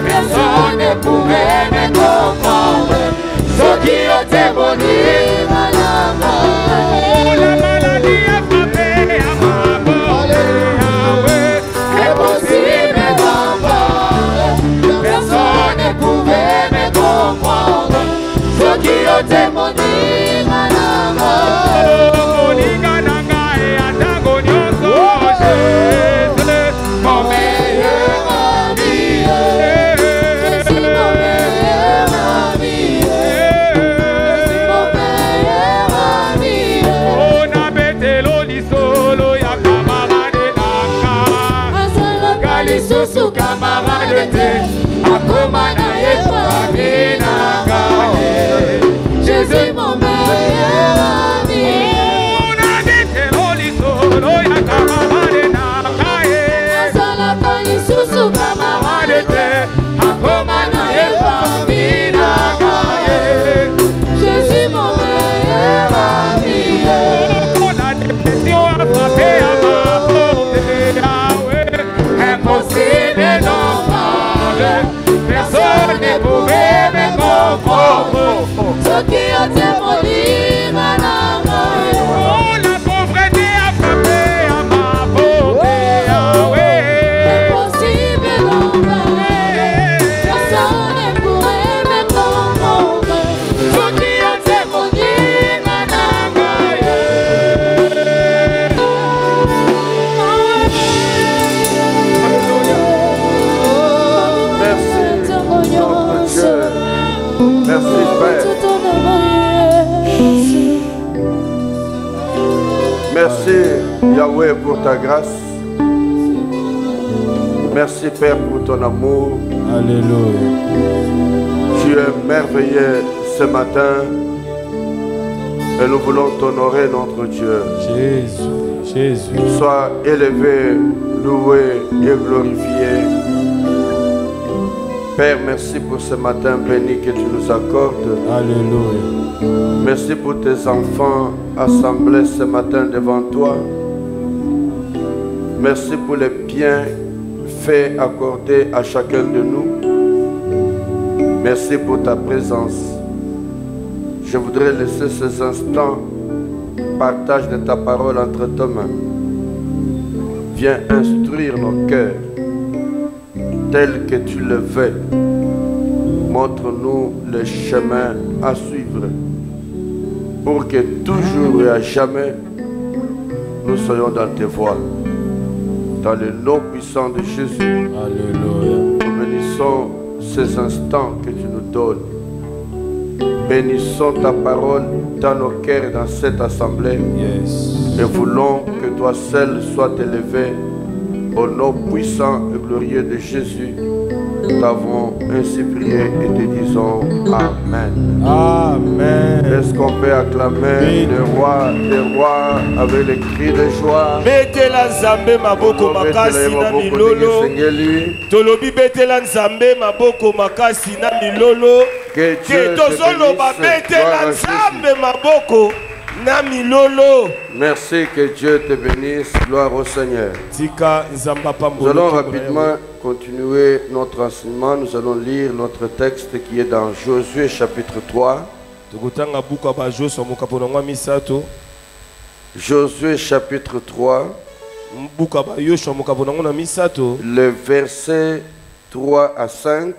Personne ne pouvait me comprendre. Ce qui ont témoigné, madame. La maladie a frappé à ma porte. Impossible d'en parler. Personne ne pouvait me comprendre. Ce qui ont témoigné, madame. Mon meilleur ami. Susu camarade te akomana yekwamina kae Jésus mon meilleur ami on a dit loli solo ya camarade na kae Azala kali susu camarade te akomana yekwamina kae Jésus mon meilleur ami on a dit on a frappé à ma porte impossible d'en parler. Personne ne pouvait me comprendre. Ce qui a témoigné, madame. Oh, la pauvreté a frappé à ma porte. Impossible d'en parler. Personne ne pouvait me comprendre. Ce qui a témoigné, madame. Merci Père. Merci Yahweh pour ta grâce. Merci Père pour ton amour. Alléluia. Tu es merveilleux ce matin et nous voulons t'honorer notre Dieu. Jésus, Jésus. Sois élevé, loué et glorifié. Père, merci pour ce matin béni que tu nous accordes. Alléluia. Merci pour tes enfants assemblés ce matin devant toi. Merci pour les bienfaits accordés à chacun de nous. Merci pour ta présence. Je voudrais laisser ces instants partage de ta parole entre tes mains. Viens instruire nos cœurs tel que tu le veux. Montre-nous le chemin à suivre pour que toujours et à jamais nous soyons dans tes voies. Dans le nom puissant de Jésus. Alléluia. Nous bénissons ces instants que tu nous donnes. Bénissons ta parole dans nos cœurs et dans cette assemblée. Yes. Et voulons que toi seul sois élevé. Au nom puissant et glorieux de Jésus, nous t'avons ainsi prié et te disons Amen. Amen. Est-ce qu'on peut acclamer le roi des rois avec les cris de joie? Betela nzambe maboko makasi na milolo. Tolobi betela nzambe maboko makasi na milolo. Que Dieu te tozoloba betela nzambe maboko na milolo. Merci, que Dieu te bénisse. Gloire au Seigneur. Nous allons rapidement continuer notre enseignement. Nous allons lire notre texte qui est dans Josué chapitre 3. Josué chapitre 3. Le verset 3 à 5.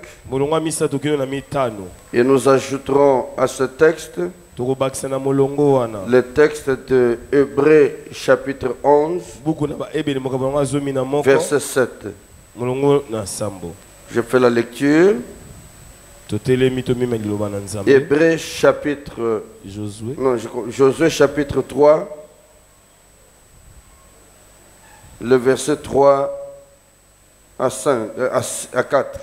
Et nous ajouterons à ce texte le texte de Hébreux chapitre 11, verset 7. Je fais la lecture. Hébreux chapitre Josué chapitre 3, le verset 3 à 4.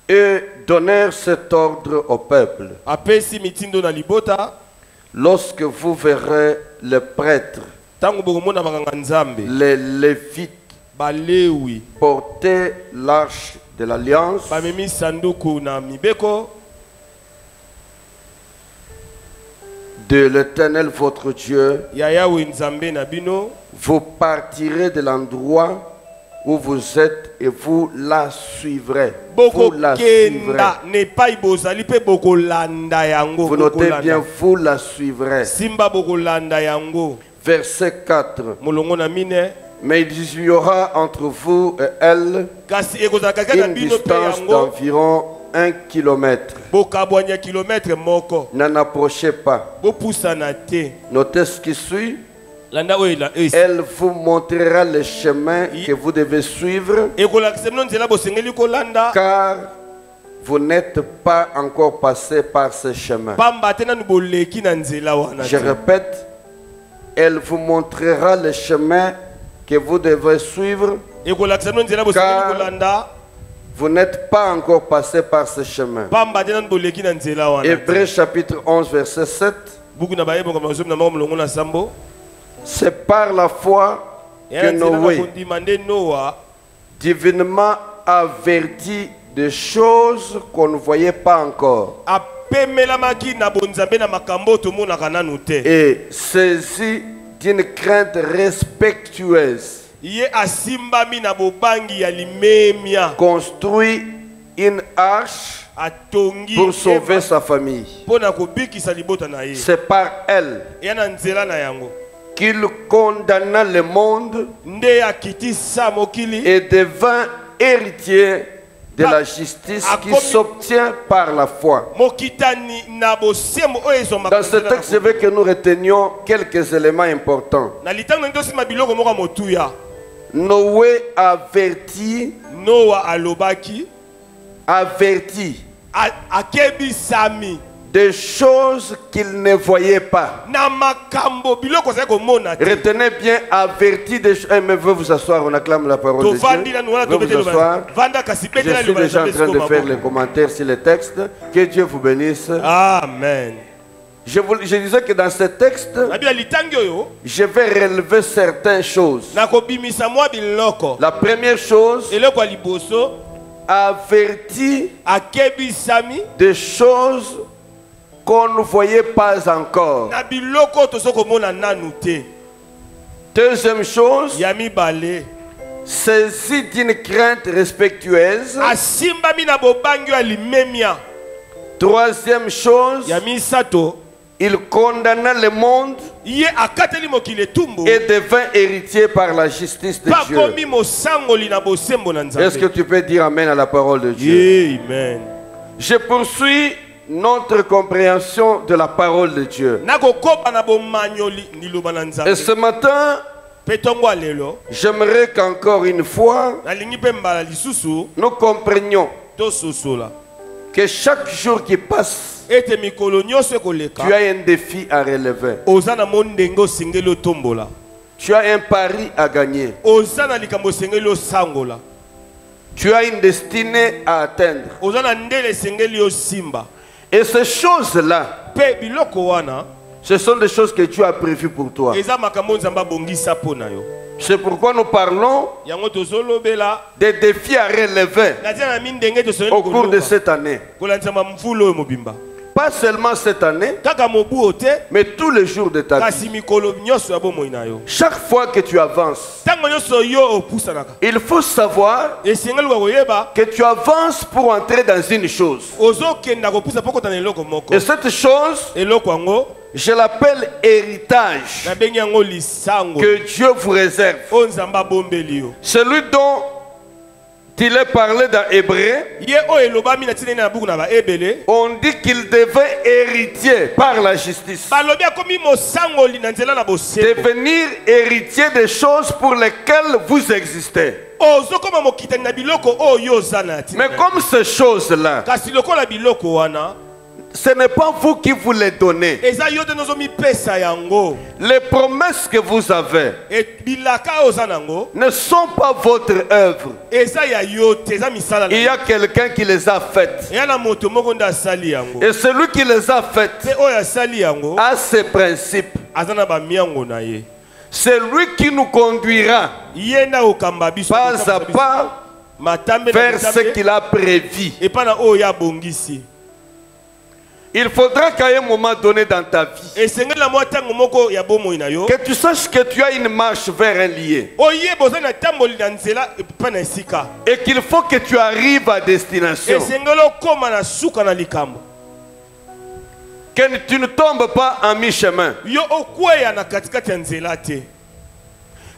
Et donnèrent cet ordre au peuple. Lorsque vous verrez les prêtres, les Lévites, porter l'arche de l'alliance, de l'Éternel votre Dieu, ya Yahweh Nzambe na bino, vous partirez de l'endroit où vous êtes et vous la suivrez. Vous la suivrez. Vous notez bien, vous la suivrez. Verset 4. Mais il y aura entre vous et elle une distance d'environ 1 kilomètre. N'en approchez pas. Notez ce qui suit. Elle vous montrera le chemin que vous devez suivre, car vous n'êtes pas encore passé par ce chemin. Je répète, elle vous montrera le chemin que vous devez suivre, car vous n'êtes pas encore passé par ce chemin. Hébreux chapitre 11 verset 7. C'est par la foi que Noé, divinement averti de choses qu'on ne voyait pas encore, et saisi d'une crainte respectueuse, construit une arche pour sauver sa famille. C'est par elle qu'il condamna le monde et devint héritier de la justice qui s'obtient par la foi. Dans ce texte, je veux que nous retenions quelques éléments importants. Noé avertit des choses qu'il ne voyait pas. Retenez bien, averti des choses. Mais veuillez vous asseoir, on acclame la parole de Dieu. Veuillez vous asseoir. Je suis déjà en train de faire les commentaires sur les textes. Que Dieu vous bénisse. Amen. Je disais que dans ce texte, je vais relever certaines choses. La première chose, averti des choses qu'on ne voyait pas encore. Deuxième chose, saisi d'une crainte respectueuse. Troisième chose, il condamna le monde et devint héritier par la justice de Dieu. Est-ce que tu peux dire Amen à la parole de Dieu? Amen. Je poursuis notre compréhension de la parole de Dieu. Et ce matin, j'aimerais qu'encore une fois, nous comprenions que chaque jour qui passe, tu as un défi à relever. Tu as un pari à gagner. Tu as une destinée à atteindre. Et ces choses-là, ce sont des choses que Dieu a prévues pour toi. C'est pourquoi nous parlons des défis à relever au cours de cette année. Pas seulement cette année, mais tous les jours de ta vie. Chaque fois que tu avances, il faut savoir que tu avances pour entrer dans une chose. Et cette chose, je l'appelle héritage que Dieu vous réserve. Celui dont il est parlé dans Hébreux, on dit qu'il devait héritier par la justice. Devenir héritier des choses pour lesquelles vous existez. Mais comme ces choses-là, ce n'est pas vous qui vous les donnez. Les promesses que vous avez ne sont pas votre œuvre. Il y a quelqu'un qui les a faites. Et celui qui les a faites a ses principes. C'est lui qui nous conduira pas à pas vers ce qu'il a prévu. Il faudra qu'à un moment donné dans ta vie, que tu saches que tu as une marche vers un lieu. Et qu'il faut que tu arrives à destination. Que tu ne tombes pas en mi-chemin.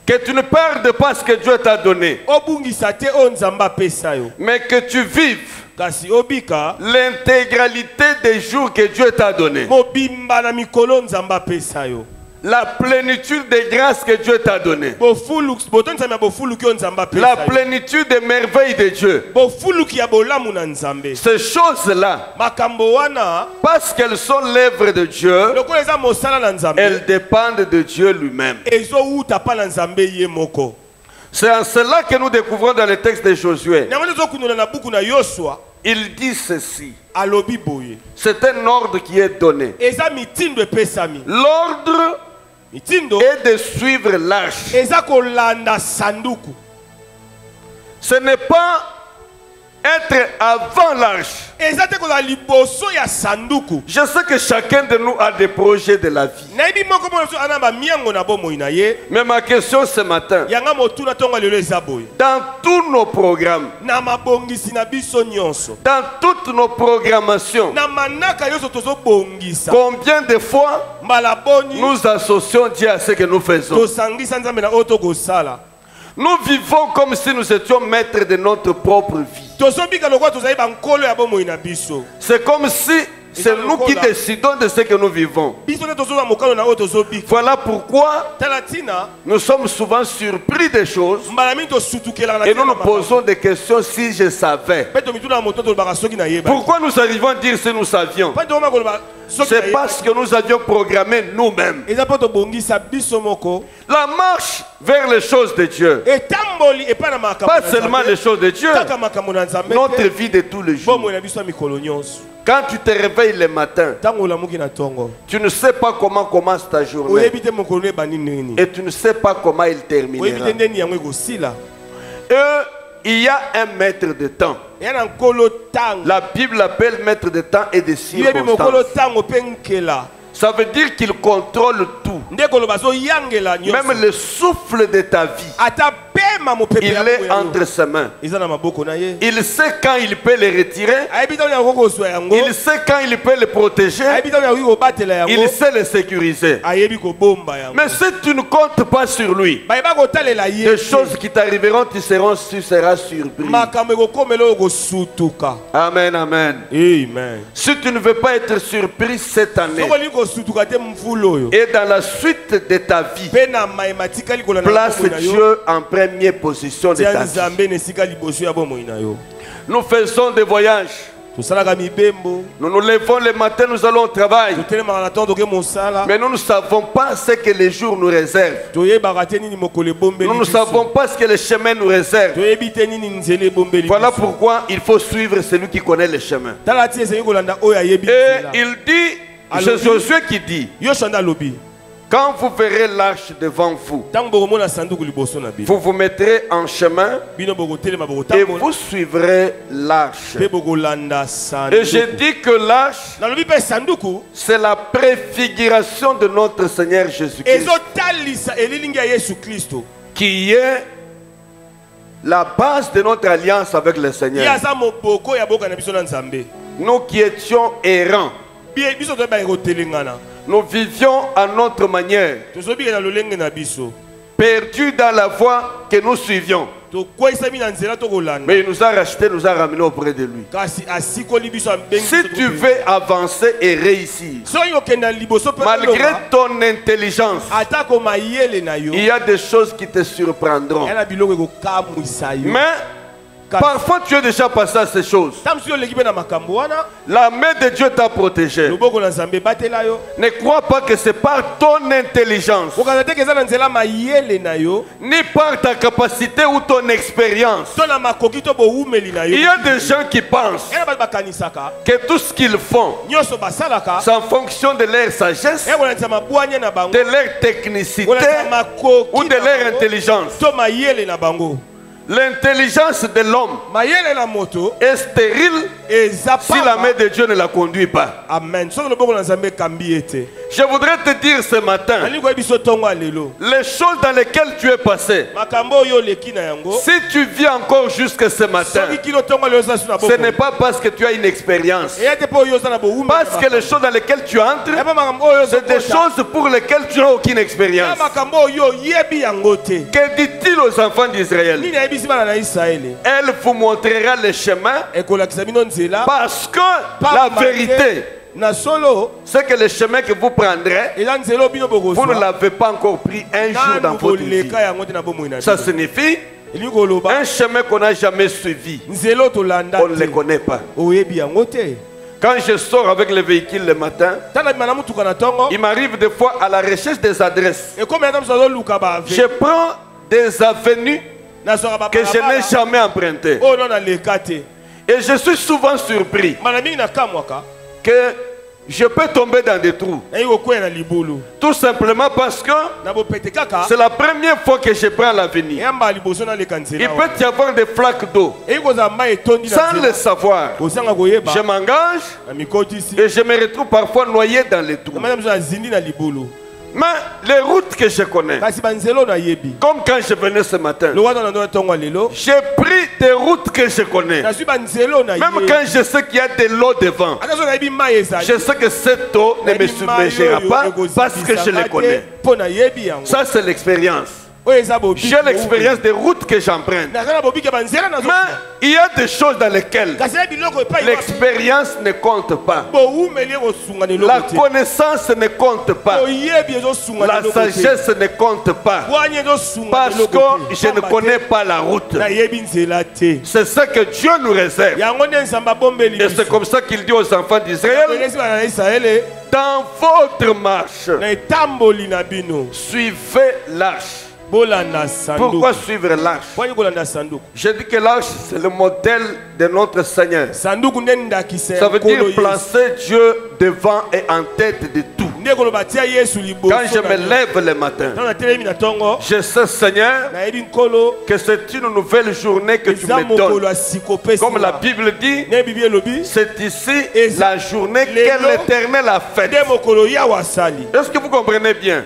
Que tu ne perdes pas ce que Dieu t'a donné. Mais que tu vives l'intégralité des jours que Dieu t'a donné. La plénitude des grâces que Dieu t'a donné. La plénitude des merveilles de Dieu. Ces choses-là, parce qu'elles sont l'œuvre de Dieu, elles dépendent de Dieu lui-même. C'est en cela que nous découvrons dans le texte de Josué. Il dit ceci. C'est un ordre qui est donné. L'ordre est de suivre l'arche. Ce n'est pas être avant l'arche. Je sais que chacun de nous a des projets de la vie. Mais ma question ce matin, dans tous nos programmes, dans toutes nos programmations, combien de fois nous associons Dieu à ce que nous faisons? Nous vivons comme si nous étions maîtres de notre propre vie. C'est comme si c'est nous qui décidons de ce que nous vivons. Voilà pourquoi nous sommes souvent surpris des choses et nous nous posons des questions si je savais. Pourquoi nous arrivons à dire si nous savions? C'est parce que nous avions programmé nous-mêmes la marche vers les choses de Dieu. Pas seulement les choses de Dieu, notre vie de tous les jours. Quand tu te réveilles le matin, tu ne sais pas comment commence ta journée et tu ne sais pas comment il terminera. Il y a un maître de temps. La Bible l'appelle maître de temps et de circonstances. Ça veut dire qu'il contrôle tout. Même le souffle de ta vie, il est entre ses mains. Il sait quand il peut le retirer. Il sait quand il peut le protéger. Il sait le sécuriser. Mais si tu ne comptes pas sur lui, des choses qui t'arriveront, tu seras surpris. Amen, amen. Si tu ne veux pas être surpris cette année, et dans la suite de ta vie, place Dieu en première position de ta vie. Nous faisons des voyages. Nous nous levons le matin, nous allons au travail. Mais nous ne savons pas ce que les jours nous réservent. Nous ne savons pas ce que les chemins nous réservent. Voilà pourquoi il faut suivre celui qui connaît les chemins. Et il dit, c'est Josué qui dit, quand vous verrez l'arche devant vous, vous vous mettrez en chemin et vous suivrez l'arche. Et j'ai dit que l'arche, c'est la préfiguration de notre Seigneur Jésus-Christ, qui est la base de notre alliance avec le Seigneur. Nous qui étions errants, nous vivions à notre manière, perdus dans la voie que nous suivions. Mais il nous a rachetés, nous a ramenés auprès de lui. Si tu veux avancer et réussir, malgré ton intelligence, il y a des choses qui te surprendront. Mais parfois tu es déjà passé à ces choses. La main de Dieu t'a protégé. Ne crois pas que c'est par ton intelligence, ni par ta capacité ou ton expérience. Il y a des gens qui pensent que tout ce qu'ils font, c'est en fonction de leur sagesse, de leur technicité ou de leur intelligence. L'intelligence de l'homme est stérile si la main de Dieu ne la conduit pas. Amen. Je voudrais te dire ce matin, les choses dans lesquelles tu es passé, si tu vis encore jusqu'à ce matin, ce n'est pas parce que tu as une expérience. Parce que les choses dans lesquelles tu entres, c'est des choses pour lesquelles tu n'as aucune expérience. Que dit-il aux enfants d'Israël? Elle vous montrera le chemin parce que la vérité, c'est que le chemin que vous prendrez, vous ne l'avez pas encore pris un jour dans votre vie. Ça signifie un chemin qu'on n'a jamais suivi. On ne le connaît pas. Quand je sors avec le véhicule le matin, il m'arrive des fois à la recherche des adresses. Je prends des avenues que je n'ai jamais empruntées. Et je suis souvent surpris que je peux tomber dans des trous. Tout simplement parce que c'est la première fois que je prends l'avenir. Il peut y avoir des flaques d'eau. Sans le savoir, je m'engage et je me retrouve parfois noyé dans les trous. Mais les routes que je connais, comme quand je venais ce matin, j'ai pris des routes que je connais. Même quand je sais qu'il y a de l'eau devant, je sais que cette eau ne me submergera pas parce que je les connais. Ça, c'est l'expérience. J'ai l'expérience des routes que j'emprunte. Mais il y a des choses dans lesquelles l'expérience ne compte pas. La connaissance ne compte pas. La sagesse ne compte pas. Parce que je ne connais pas la route. C'est ça que Dieu nous réserve. Et c'est comme ça qu'il dit aux enfants d'Israël: dans votre marche, suivez l'arche. Pourquoi suivre l'arche? Je dis que l'arche, c'est le modèle de notre Seigneur. Ça veut dire placer Dieu devant et en tête de tout. Quand je me lève le matin, je sais, Seigneur, que c'est une nouvelle journée que tu me donnes. Comme la Bible dit, c'est ici la journée que l'Éternel a faite. Est-ce que vous comprenez bien?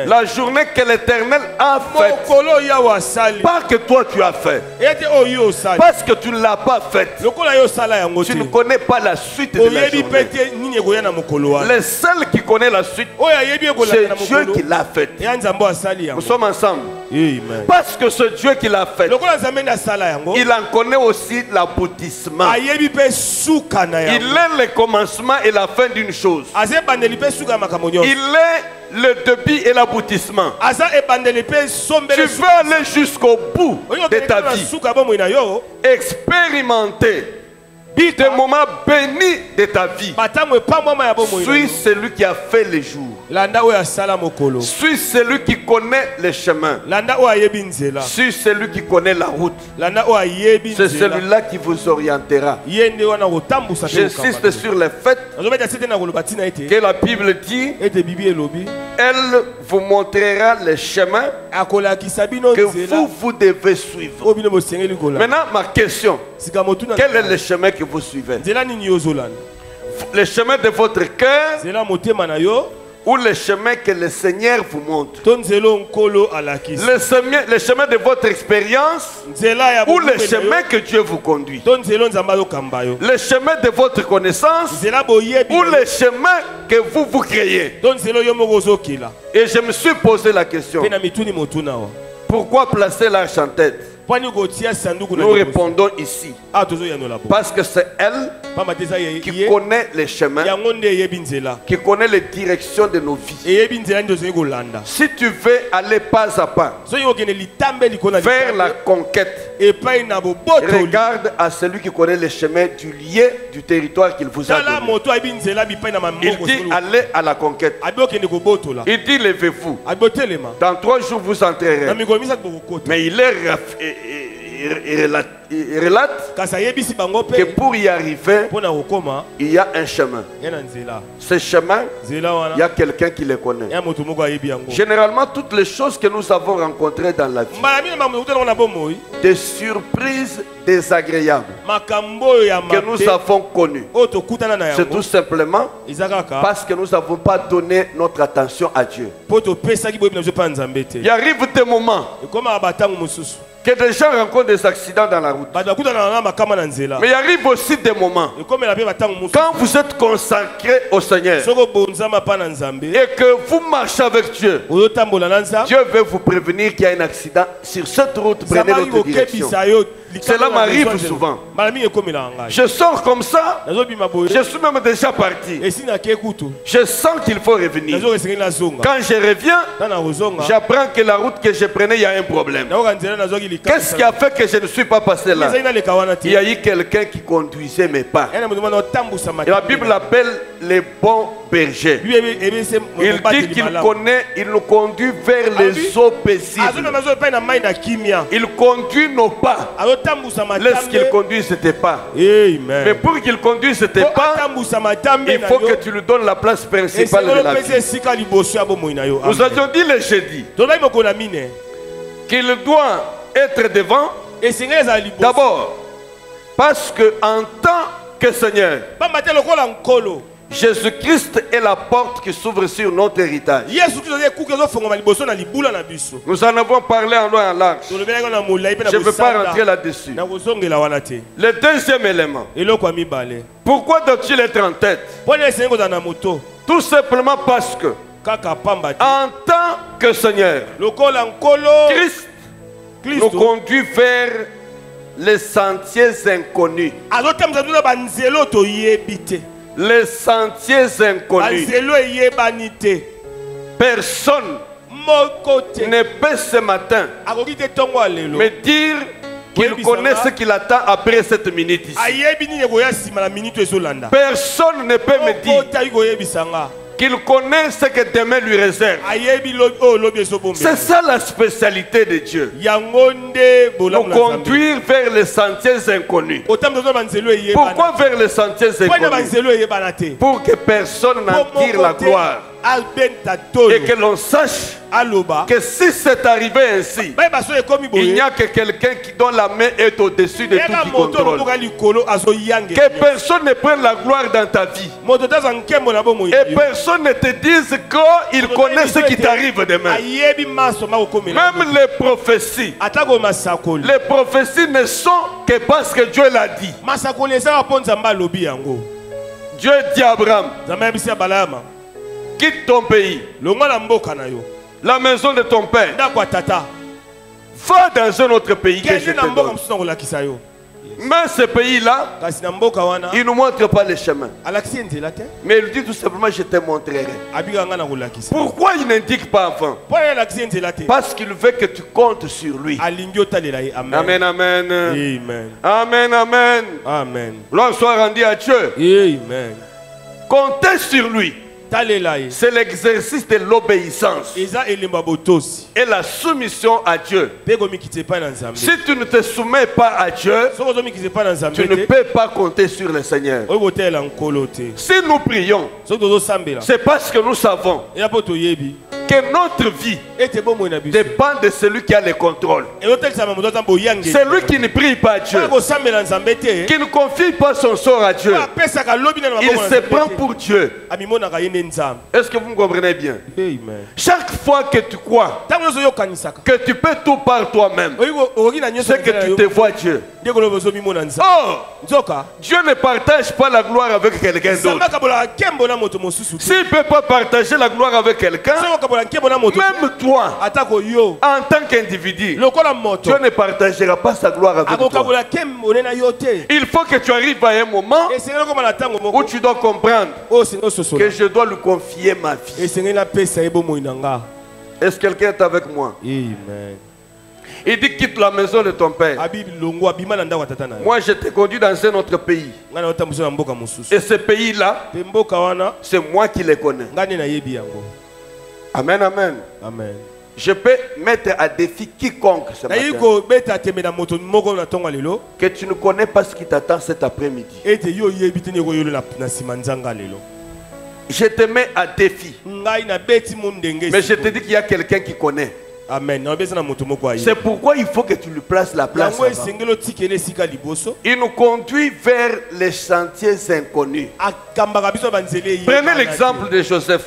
La journée que l'Éternel a faite. Pas que toi tu as fait. Parce que tu ne l'as pas faite. Tu ne connais pas la suite de la journée. Le seul qui connaît la suite, c'est Dieu qui l'a faite. Nous sommes ensemble. Parce que ce Dieu qui l'a fait, il en connaît aussi l'aboutissement. Il est le commencement et la fin d'une chose. Il est le début et l'aboutissement. Tu veux aller jusqu'au bout de ta vie, expérimenter des moments bénis de ta vie. Suis celui qui a fait les jours. Suis celui qui connaît les chemins. Suis celui qui connaît la route. C'est celui-là qui vous orientera. J'insiste sur le fait que la Bible dit: elle vous montrera les chemins que vous devez suivre. Maintenant, ma question: quel est le chemin que vous suivez? Le chemin de votre cœur ou le chemin que le Seigneur vous montre? Le chemin de votre expérience ou le chemin que Dieu vous conduit? Le chemin de votre connaissance ou le chemin que vous créez? Et je me suis posé la question: pourquoi placer l'arche en tête? Nous répondons ici parce que c'est elle qui connaît les chemins, qui connaît les directions de nos vies. Si tu veux aller pas à pas vers la conquête, regarde à celui qui connaît les chemins du lieu, du territoire qu'il vous a donné. Il dit: allez à la conquête. Il dit: levez-vous. Dans 3 jours vous entrerez. Mais il relate que pour y arriver, il y a un chemin. Ce chemin, il y a quelqu'un qui le connaît. Généralement, toutes les choses que nous avons rencontrées dans la vie, des surprises désagréables que nous avons connues, c'est tout simplement parce que nous n'avons pas donné notre attention à Dieu. Il arrive des moments que des gens rencontrent des accidents dans la route. Mais il arrive aussi des moments quand vous êtes consacré au Seigneur et que vous marchez avec Dieu, Dieu veut vous prévenir qu'il y a un accident sur cette route, prenez l'autre direction. Cela m'arrive souvent. Je sors comme ça, je suis même déjà parti. Je sens qu'il faut revenir. Quand je reviens, j'apprends que la route que je prenais, il y a un problème. Qu'est-ce qui a fait que je ne suis pas passé là? Il y a eu quelqu'un qui conduisait mes pas. Et la Bible l'appelle les bons bergers. Il dit qu'il connaît, il nous conduit vers les eaux paisibles. Il conduit nos pas. Laisse qu'il conduise tes pas. Mais pour qu'il conduise tes pas, il faut que tu lui donnes la place principale de la vie. Nous avions dit le jeudi qu'il doit être devant. D'abord, parce que en tant que Seigneur, Jésus-Christ est la porte qui s'ouvre sur notre héritage. Nous en avons parlé en long et en large. Je ne veux pas rentrer là-dessus. Le deuxième élément. Pourquoi doit-il être en tête? Tout simplement parce que en tant que Seigneur, Christ nous conduit vers les sentiers inconnus. Les sentiers inconnus. Personne ne peut ce matin me dire qu'il connaît ce qu'il attend après cette minute ici. Personne ne peut me dire qu'il connaît ce que demain lui réserve. C'est ça la spécialité de Dieu. Nous conduire vers les sentiers inconnus. Pourquoi vers les sentiers inconnus? Pour que personne n'en tire la gloire. Et que l'on sache que si c'est arrivé ainsi, il n'y a que quelqu'un dont la main est au-dessus de tout qui contrôle. Que personne ne prenne la gloire dans ta vie. Et personne ne te dise qu'il connaît ce qui t'arrive demain. Même les prophéties ne sont que parce que Dieu l'a dit. Dieu dit à Abraham, quitte ton pays, la maison de ton père, va dans un autre pays que je te donne. Mais ce pays-là, il ne nous montre pas le chemin. Mais il dit tout simplement, je te montrerai. Pourquoi il n'indique pas avant? Parce qu'il veut que tu comptes sur lui. Amen, amen. Amen, amen. Amen. Gloire soit rendue à Dieu. Amen. Comptez sur lui. C'est l'exercice de l'obéissance et la soumission à Dieu. Si tu ne te soumets pas à Dieu, tu ne peux pas compter sur le Seigneur. Si nous prions, c'est parce que nous savons que notre vie dépend de celui qui a le contrôle. Celui qui ne prie pas Dieu, qui ne confie pas son sort à Dieu, il se prend pour Dieu. Est-ce que vous me comprenez bien? Chaque fois que tu crois que tu peux tout par toi-même, c'est que tu te vois Dieu. Oh, Dieu ne partage pas la gloire avec quelqu'un d'autre. S'il ne peut pas partager la gloire avec quelqu'un, même toi, en tant qu'individu, Dieu ne partagera pas sa gloire avec toi. Il faut que tu arrives à un moment où tu dois comprendre que je dois lui confier ma vie. Est-ce que quelqu'un est avec moi? Amen. Il dit quitte la maison de ton père. Moi je te conduis dans un autre pays. Et ce pays-là, c'est moi qui le connais. Amen, amen. Amen. Je peux mettre à défi quiconque ce matin que tu ne connais pas ce qui t'attend cet après-midi. Je te mets à défi. Mais je te dis qu'il y a quelqu'un qui connaît. Amen. C'est pourquoi il faut que tu lui places la place. Il nous conduit vers les sentiers inconnus. Prenez l'exemple de Joseph.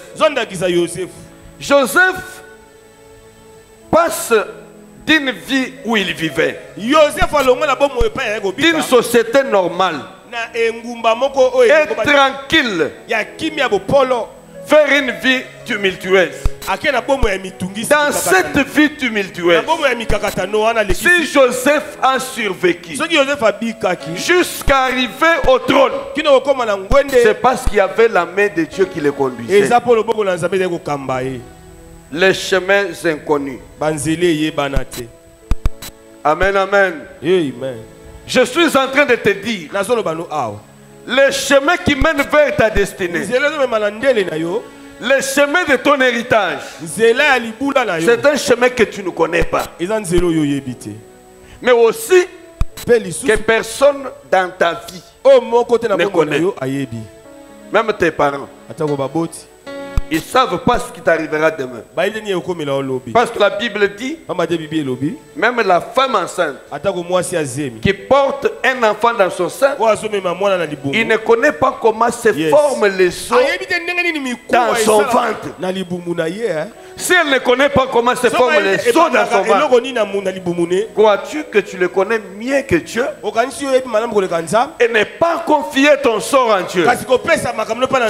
Joseph passe d'une vie où il vivait, d'une société normale, et tranquille, faire une vie tumultueuse. Dans cette vie tumultueuse, si Joseph a survécu jusqu'à arriver au trône, c'est parce qu'il y avait la main de Dieu qui le conduisait. Les chemins inconnus. Amen, amen. Je suis en train de te dire, les chemins qui mènent vers ta destinée, le chemin de ton héritage, c'est un chemin que tu ne connais pas. Mais aussi que personne dans ta vie ne connaît. Même tes parents. Ils ne savent pas ce qui t'arrivera demain. Parce que la Bible dit, même la femme enceinte qui porte un enfant dans son sein, il ne connaît pas comment se forment les os dans son ventre. Si elle ne connaît pas comment se forment les os dans son ventre, crois-tu que tu le connais mieux que Dieu et ne pas confier ton sort en Dieu?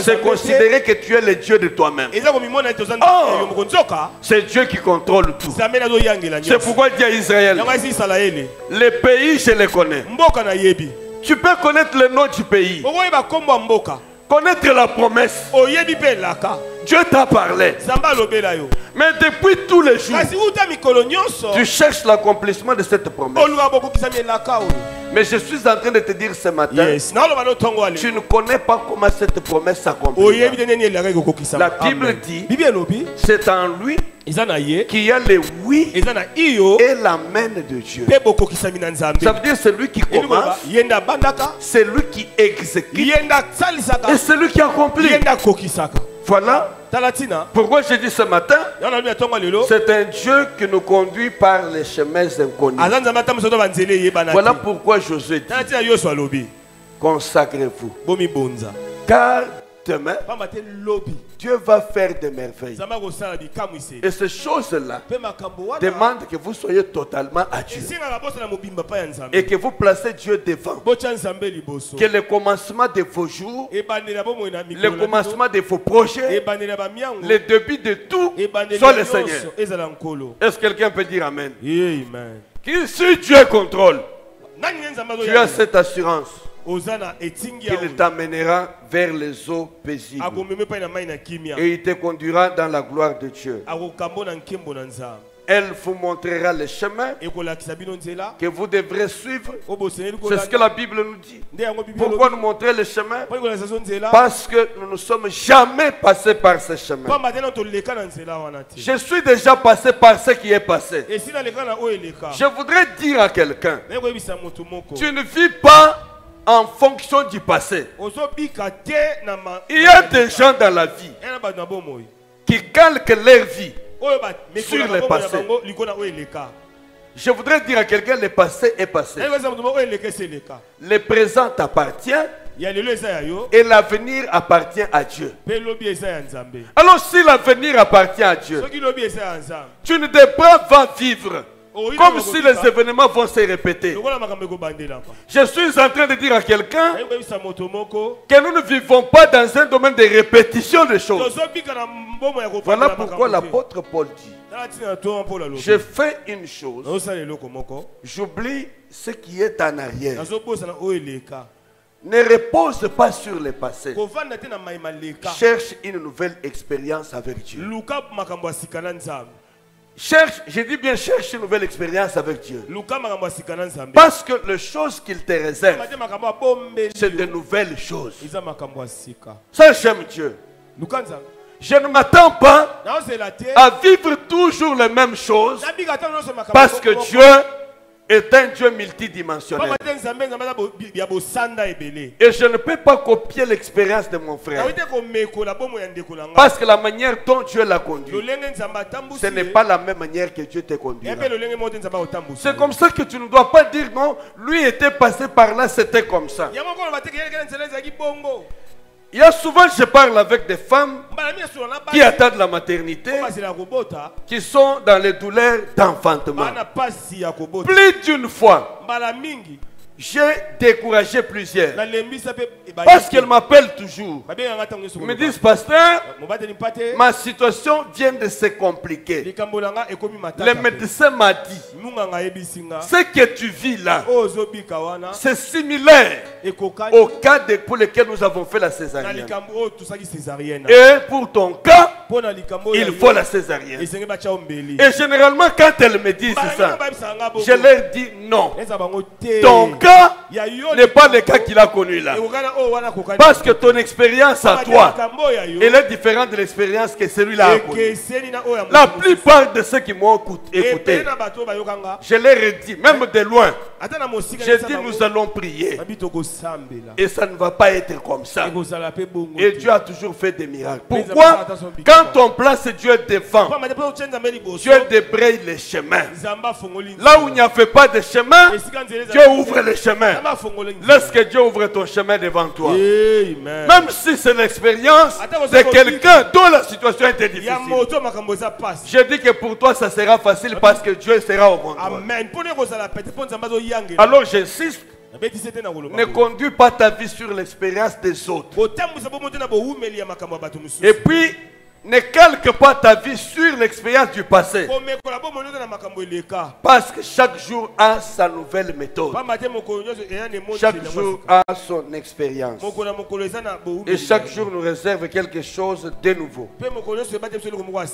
C'est considérer que tu es le Dieu de toi-même. Oh, c'est Dieu qui contrôle tout. C'est pourquoi Dieu à Israël, les pays je les connais. Tu peux connaître le nom du pays, connaître la promesse. Dieu t'a parlé. Mais depuis tous les jours, tu cherches l'accomplissement de cette promesse. Mais je suis en train de te dire ce matin, tu ne connais pas comment cette promesse s'accomplit. La Bible dit, c'est en lui qu'il y a le oui et la main de Dieu. Ça veut dire c'est lui qui commence, c'est lui qui exécute et c'est lui qui accomplit. Voilà pourquoi je dis ce matin, c'est un Dieu qui nous conduit par les chemins inconnus. Voilà pourquoi Josué dit, consacrez-vous, car demain Dieu va faire des merveilles. Et ces choses-là demandent que vous soyez totalement à Dieu et que vous placez Dieu devant. Que le commencement de vos jours, le commencement de vos projets, le début de tout soit le Seigneur. Est-ce que quelqu'un peut dire Amen? Si Dieu contrôle, tu as cette assurance qu'il t'amènera vers les eaux paisibles et il te conduira dans la gloire de Dieu. Elle vous montrera le chemin que vous devrez suivre. C'est ce que la Bible nous dit. Pourquoi nous montrer le chemin? Parce que nous ne sommes jamais passés par ce chemin. Je suis déjà passé par ce qui est passé. Je voudrais dire à quelqu'un, tu ne vis pas en fonction du passé. Il y a des gens dans la vie qui calquent leur vie sur le passé. Je voudrais dire à quelqu'un, le passé est passé. Le présent t'appartient et l'avenir appartient à Dieu. Alors si l'avenir appartient à Dieu, tu ne devras pas vivre comme si les événements vont se répéter. Je suis en train de dire à quelqu'un que nous ne vivons pas dans un domaine de répétition de choses. Voilà pourquoi l'apôtre Paul dit, je fais une chose, j'oublie ce qui est en arrière. Ne repose pas sur le passé. Cherche une nouvelle expérience avec Dieu. Cherche, je dis bien cherche une nouvelle expérience avec Dieu. Parce que les choses qu'il te réserve, c'est de nouvelles choses. Ça j'aime Dieu. Je ne m'attends pas à vivre toujours les mêmes choses parce que Dieu est un Dieu multidimensionnel. Et je ne peux pas copier l'expérience de mon frère. Parce que la manière dont Dieu l'a conduit, ce n'est pas la même manière que Dieu t'a conduit. C'est comme ça que tu ne dois pas dire non, lui était passé par là, c'était comme ça. Il y a souvent, je parle avec des femmes qui attendent la maternité, qui sont dans les douleurs d'enfantement. Plus d'une fois, j'ai découragé plusieurs. Parce qu'elles m'appellent toujours. Ils me disent, pasteur, ma situation vient de se compliquer. Le médecin m'a dit, ce que tu vis là, c'est similaire au cas pour lequel nous avons fait la césarienne. Et pour ton cas, il faut la césarienne. Et généralement, quand elles me disent ça, je leur dis non. Ton cas n'est pas le cas qu'il a connu là. Parce que ton expérience à toi, elle est différente de l'expérience que celui-là a connue. La plupart de ceux qui m'ont écouté, je leur ai dit, même de loin, j'ai dit nous allons prier. Et ça ne va pas être comme ça. Et Dieu a toujours fait des miracles. Pourquoi? Quand on place Dieu devant, Dieu débraye les chemins. Là où il n'y a fait pas de chemin, Dieu ouvre les chemins. Laisse que Dieu ouvre ton chemin devant toi. Amen. Même si c'est l'expérience de quelqu'un dont la situation était difficile. Je dis que pour toi ça sera facile parce que Dieu sera au contrôle. Alors j'insiste. Ne conduis pas ta vie sur l'expérience des autres. Et puis ne calque pas ta vie sur l'expérience du passé. Parce que chaque jour a sa nouvelle méthode. Chaque jour a son expérience. Et chaque jour nous réserve quelque chose de nouveau.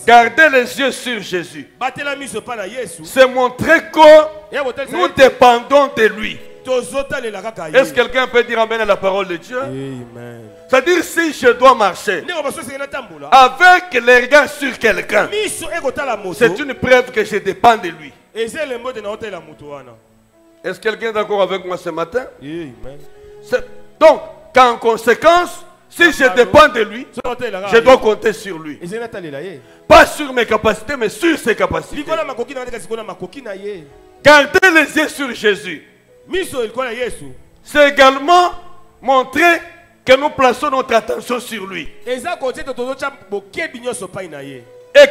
Gardez les yeux sur Jésus. C'est montrer que nous dépendons de lui. Est-ce que quelqu'un peut dire amen à la parole de Dieu? C'est-à-dire si je dois marcher avec les regards sur quelqu'un, c'est une preuve que je dépends de lui. Est-ce que quelqu'un est d'accord avec moi ce matin? Donc, en conséquence, si je dépends de lui, je dois compter sur lui. Pas sur mes capacités, mais sur ses capacités. Gardez les yeux sur Jésus. C'est également montrer que nous plaçons notre attention sur lui. Et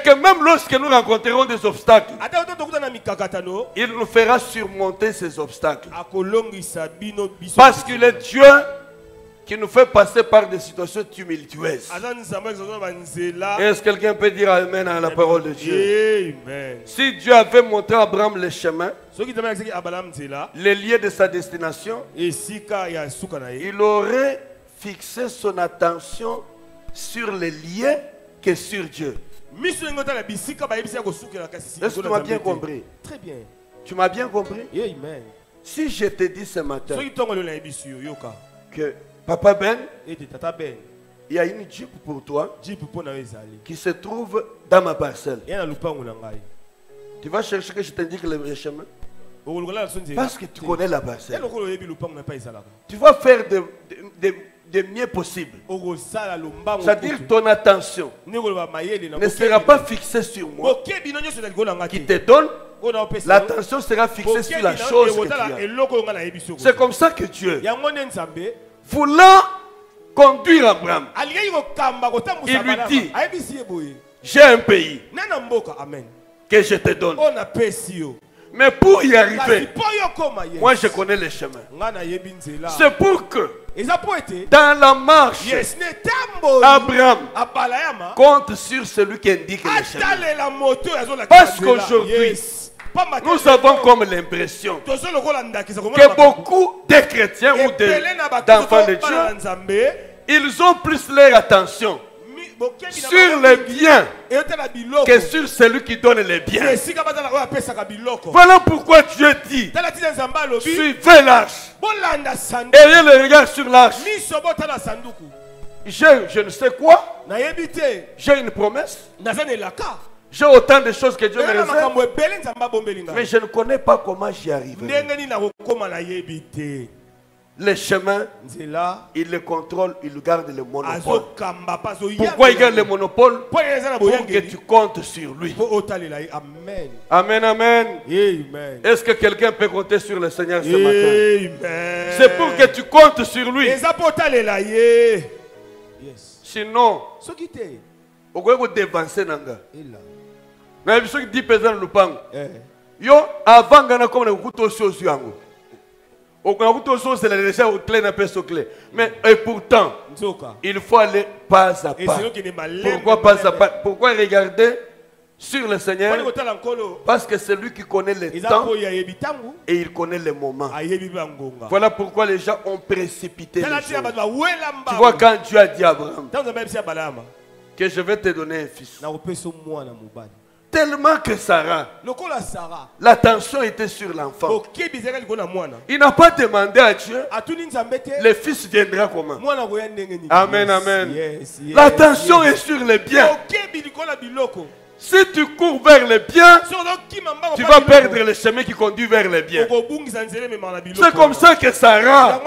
que même lorsque nous rencontrerons des obstacles, il nous fera surmonter ces obstacles. Parce qu'il est Dieu qui nous fait passer par des situations tumultueuses. Est-ce que quelqu'un peut dire amen à la parole de Dieu? Amen. Si Dieu avait montré à Abraham le chemin, les lieux de sa destination, il aurait fixé son attention sur les lieux que sur Dieu. Est-ce que tu m'as bien compris? Très bien. Tu m'as bien compris? Amen. Si je te dis ce matin que Papa Ben, il y a une Jeep pour toi qui se trouve dans ma parcelle. Tu vas chercher que je t'indique le chemin? Parce que tu connais la parcelle. Tu vas faire de mieux possible. C'est-à-dire ton attention ne sera pas fixée sur moi qui te donne. L'attention sera fixée sur la chose que tu as. C'est comme ça que Dieu, voulant conduire Abraham, il lui dit, j'ai un pays que je te donne. Mais pour y arriver, moi je connais les chemins. C'est pour que dans la marche, Abraham compte sur celui qui indique les chemins. Parce qu'aujourd'hui, nous avons comme l'impression que beaucoup de chrétiens ou d'enfants de Dieu, ils ont plus leur attention sur les biens que sur celui qui donne les biens. Voilà pourquoi Dieu dit, suivez l'arche, ayez le regard sur l'arche. je ne sais quoi. J'ai une promesse. J'ai autant de choses que Dieu me réserve. Mais je ne connais pas comment j'y arrive. Les chemins, il les contrôle, il garde le monopole. Pourquoi il garde le monopole? Pour que tu comptes sur lui. Amen, amen. Est-ce que quelqu'un peut compter sur le Seigneur ce matin? C'est pour que tu comptes sur lui. Sinon, on va dévancer nanga. Mais il faut 10 personnes le pang. Yo, avant gana comme le couteau sur yango. Au couteau sur c'est déjà au clé n'a pas au clé. Mais et pourtant, il faut aller pas à pas. Pourquoi pas à pas? Pourquoi regarder sur le Seigneur? Parce que c'est lui qui connaît les temps et il connaît les moments. Voilà pourquoi les gens ont précipité les choses. Tu vois quand Dieu a dit à Abraham que je vais te donner un fils. Tellement que Sarah, l'attention était sur l'enfant. Il n'a pas demandé à Dieu, le fils viendra comment? Amen, amen. L'attention est sur les biens. Si tu cours vers les biens, tu vas perdre le chemin qui conduit vers les biens. C'est comme ça que Sarah,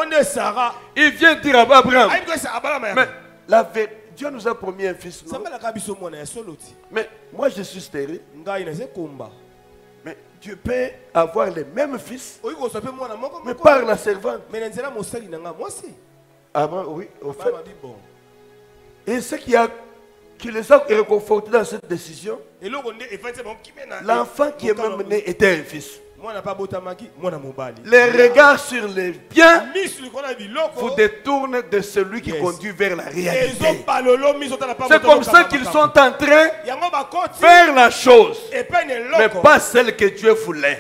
il vient dire à Abraham, mais la vérité, Dieu nous a promis un fils. Non? Mais moi je suis stérile. Mais Dieu peut avoir les mêmes fils, mais par la servante. Abraham, oui, au fait. Et ce qui les a réconfortés dans cette décision, l'enfant qui est même né était un fils. Les regards sur les biens vous détournent de celui qui conduit vers la réalité. C'est comme ça qu'ils sont en train de faire la chose, mais pas celle que Dieu voulait,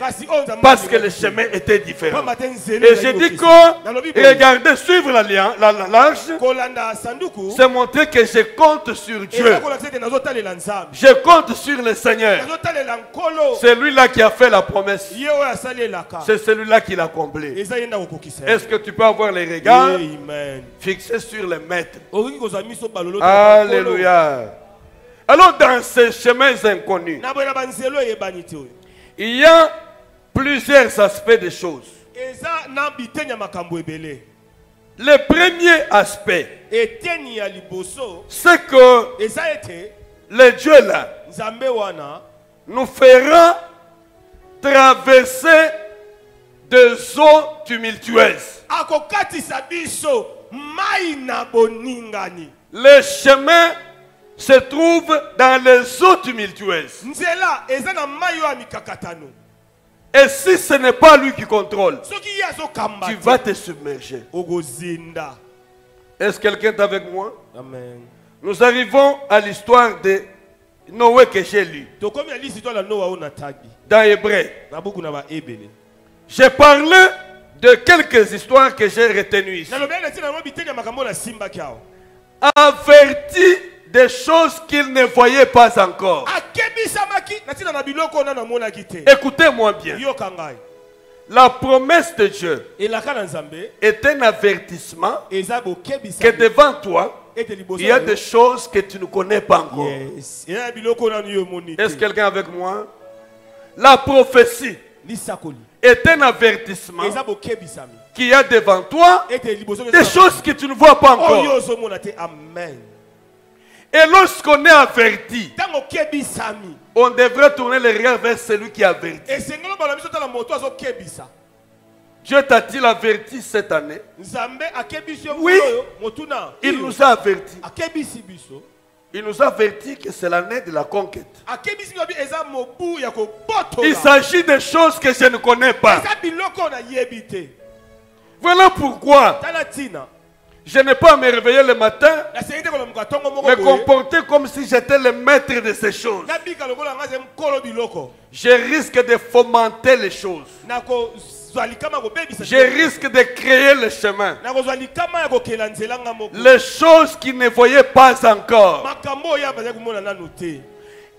parce que le chemin était différent. Et j'ai dit que regarder, suivre l'arche, c'est montrer que je compte sur Dieu. Je compte sur le Seigneur. C'est lui-là qui a fait la promesse. C'est celui-là qui l'a comblé. Est-ce que tu peux avoir les regards fixés sur le maître? Alléluia. Alors dans ces chemins inconnus, il y a plusieurs aspects des choses. Le premier aspect, c'est que le Dieu là nous fera traverser des eaux tumultueuses. Le chemin se trouve dans les eaux tumultueuses. Et si ce n'est pas lui qui contrôle, tu vas te submerger. Est-ce que quelqu'un est avec moi? Amen. Nous arrivons à l'histoire de Noé que j'ai lu dans Hébreu. J'ai parlé de quelques histoires que j'ai retenues ici. Averti des choses qu'il ne voyait pas encore. Écoutez-moi bien. La promesse de Dieu est un avertissement que devant toi, il y a des choses que tu ne connais pas encore. Est-ce quelqu'un avec moi? La prophétie est un avertissement qu'il y a devant toi des choses que tu ne vois pas encore. Et lorsqu'on est averti, on devrait tourner les regards vers celui qui avertit. Dieu t'a-t-il averti cette année? Oui, il nous a averti. Il nous a averti que c'est l'année de la conquête. Il s'agit de choses que je ne connais pas. Voilà pourquoi je n'ai pas à me réveiller le matin, me comporter comme si j'étais le maître de ces choses. Je risque de fomenter les choses. Je risque de créer le chemin. Les choses qu'ils ne voyaient pas encore.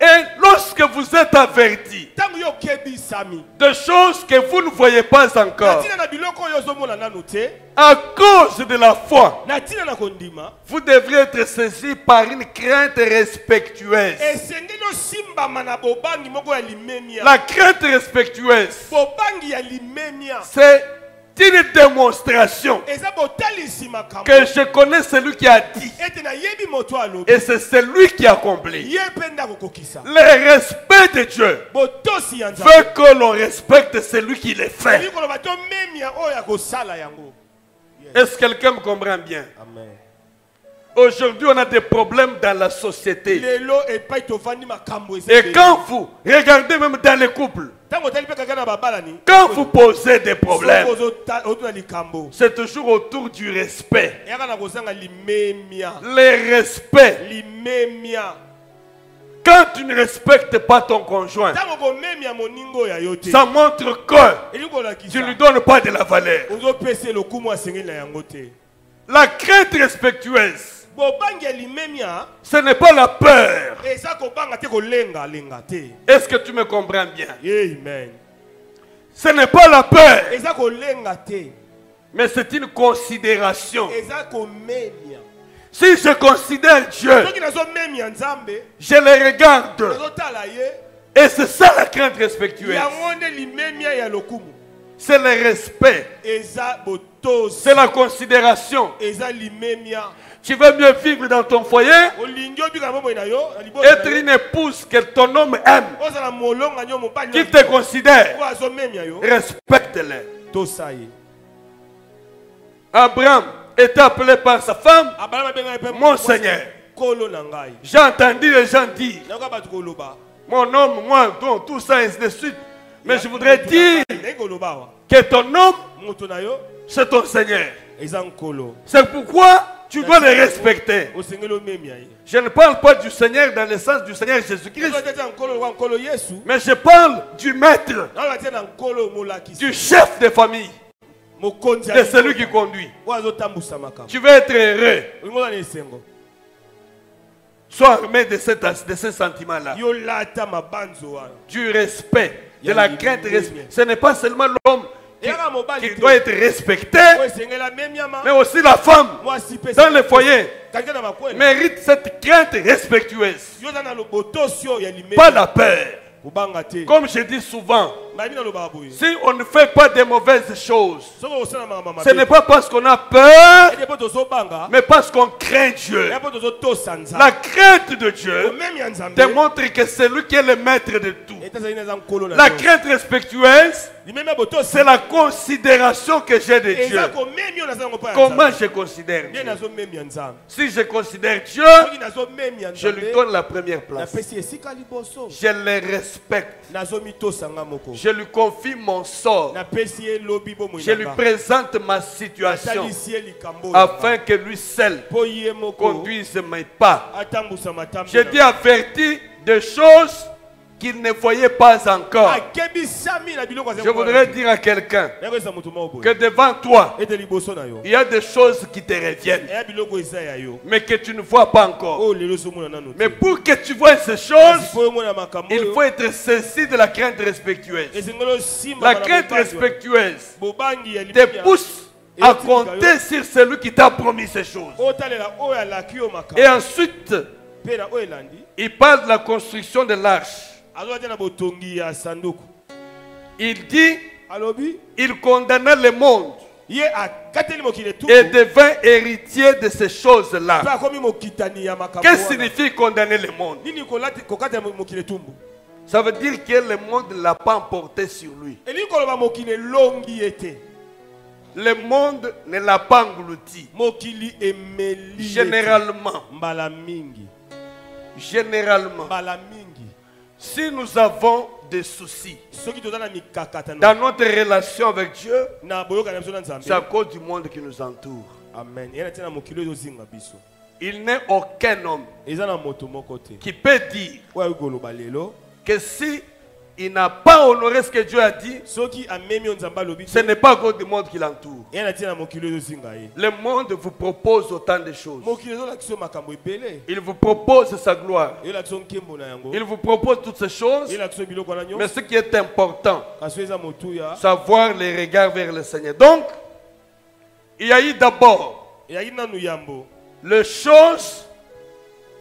Et lorsque vous êtes avertis de choses que vous ne voyez pas encore, à cause de la foi, vous devrez être saisis par une crainte respectueuse. La crainte respectueuse, c'est une démonstration que je connais celui qui a dit et c'est celui qui accomplit. Le respect de Dieu veut que l'on respecte celui qui le fait. Est-ce que quelqu'un me comprend bien? Amen. Aujourd'hui, on a des problèmes dans la société. Et quand vous regardez même dans les couples, quand vous posez des problèmes, c'est toujours autour du respect. Le respect. Quand tu ne respectes pas ton conjoint, ça montre que tu ne lui donnes pas de la valeur. La crainte respectueuse, ce n'est pas la peur. Est-ce que tu me comprends bien? Amen. Ce n'est pas la peur, mais c'est une considération. Si je considère Dieu, je le regarde. Et c'est ça la crainte respectueuse. C'est le respect. C'est la considération. Tu veux mieux vivre dans ton foyer, être une épouse que ton homme aime, qui te considère, respecte-le. Abraham est appelé par sa femme mon Seigneur. J'ai entendu les gens dire mon homme, moi, donc, tout ça, ainsi de suite. Mais je voudrais dire que ton homme, c'est ton Seigneur. C'est pourquoi tu dois le respecter. Je ne parle pas du Seigneur dans le sens du Seigneur Jésus-Christ, mais je parle du maître, du chef de famille, de celui qui conduit. Tu veux être heureux, sois armé de ce sentiment-là, du respect, de la crainte. Ce n'est pas seulement l'homme qui doit être respecté, mais aussi la femme dans le foyer mérite cette crainte respectueuse, pas la peur. Comme je dis souvent, si on ne fait pas de mauvaises choses, ce n'est pas parce qu'on a peur, mais parce qu'on craint Dieu. La crainte de Dieu démontre que c'est lui qui est le maître de tout. La crainte respectueuse, c'est la considération que j'ai de Dieu. Comment je considère Dieu? Si je considère Dieu, je lui donne la première place. Je le respecte. Je lui confie mon sort. Je lui présente ma situation afin que lui seul conduise mes pas. Je dis averti de choses qu'il ne voyait pas encore. Je voudrais dire à quelqu'un que devant toi, il y a des choses qui te reviennent, mais que tu ne vois pas encore. Mais pour que tu vois ces choses, il faut être saisi de la crainte respectueuse. La crainte respectueuse te pousse à compter sur celui qui t'a promis ces choses. Et ensuite, il parle de la construction de l'arche. Il dit, il condamna le monde et devint héritier de ces choses-là. Qu'est-ce que signifie condamner le monde? Ça veut dire que le monde ne l'a pas emporté sur lui. Le monde ne l'a pas englouti. Généralement. Si nous avons des soucis dans notre relation avec Dieu, c'est à cause du monde qui nous entoure. Amen. Il n'est aucun homme qui peut dire que si il n'a pas honoré ce que Dieu a dit, ce n'est pas God du monde qui l'entoure. Le monde vous propose autant de choses. Il vous propose sa gloire. Il vous propose toutes ces choses. Mais ce qui est important, savoir les regards vers le Seigneur. Donc, il y a eu d'abord les choses